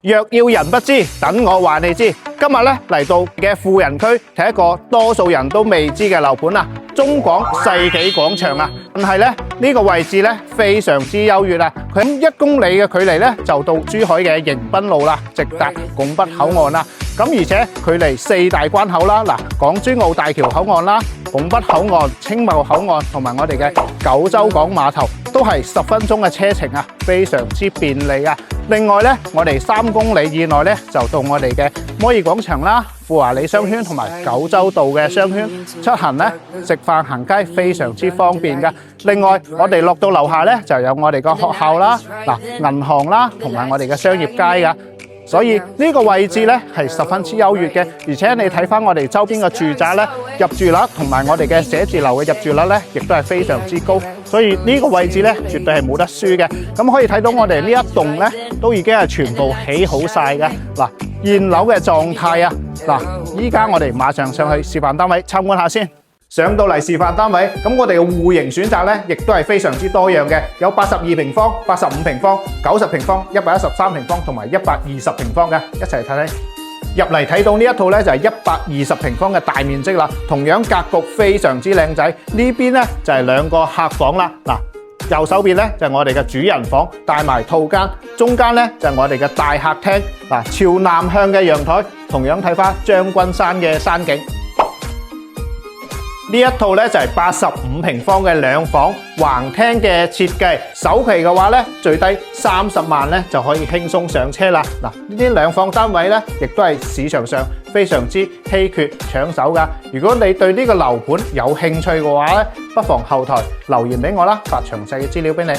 若要人不知，等我話你知。今日咧嚟到嘅富人區睇一個多數人都未知嘅樓盤啊，中廣世紀廣場啊。但係咧呢個位置咧非常之優越啊，佢1公里嘅距離咧就到珠海嘅迎賓路啦，直達拱北口岸啦。咁而且距離4大關口啦，嗱，港珠澳大橋口岸啦、拱北口岸、青茂口岸同埋我哋嘅九州港碼頭都係10分鐘嘅車程啊，非常之便利啊。另外咧，我哋3公里以內咧就到我哋嘅摩爾廣場啦、富華里商圈同埋九州道嘅商圈，出行咧食飯行街非常之方便噶。另外，我哋落到樓下咧就有我哋個學校啦、銀行啦同埋我哋嘅商業街噶。所以呢個位置咧係十分之優越嘅，而且你睇翻我哋周邊嘅住宅咧，入住率同埋我哋嘅寫字樓嘅入住率咧，亦都係非常之高。所以呢個位置咧絕對係冇得輸嘅。咁可以睇到我哋呢一棟咧都已經係全部起好晒嘅。嗱，現樓嘅狀態啊，嗱，依家我哋馬上上去示範單位參觀下先。上到嚟示範單位，咁我哋嘅戶型選擇咧，亦都係非常之多樣嘅，有82平方、85平方、90平方、113平方同埋120平方嘅，一齊睇睇。入嚟睇到呢一套咧就係120平方嘅大面積啦，同樣格局非常之靚仔。呢邊咧就係2個客房啦，嗱，右手邊咧就係我哋嘅主人房，帶埋套間，中間咧就係我哋嘅大客廳，嗱，朝南向嘅陽台，同樣睇翻將軍山嘅山景。呢一套咧就係85平方嘅2房橫廳嘅設計，首期嘅話咧最低30萬咧就可以輕鬆上車啦。嗱，呢啲2房單位咧，亦都係市場上非常之稀缺搶手噶。如果你對呢個樓盤有興趣嘅話咧，不妨後台留言俾我啦，發詳細嘅資料俾你。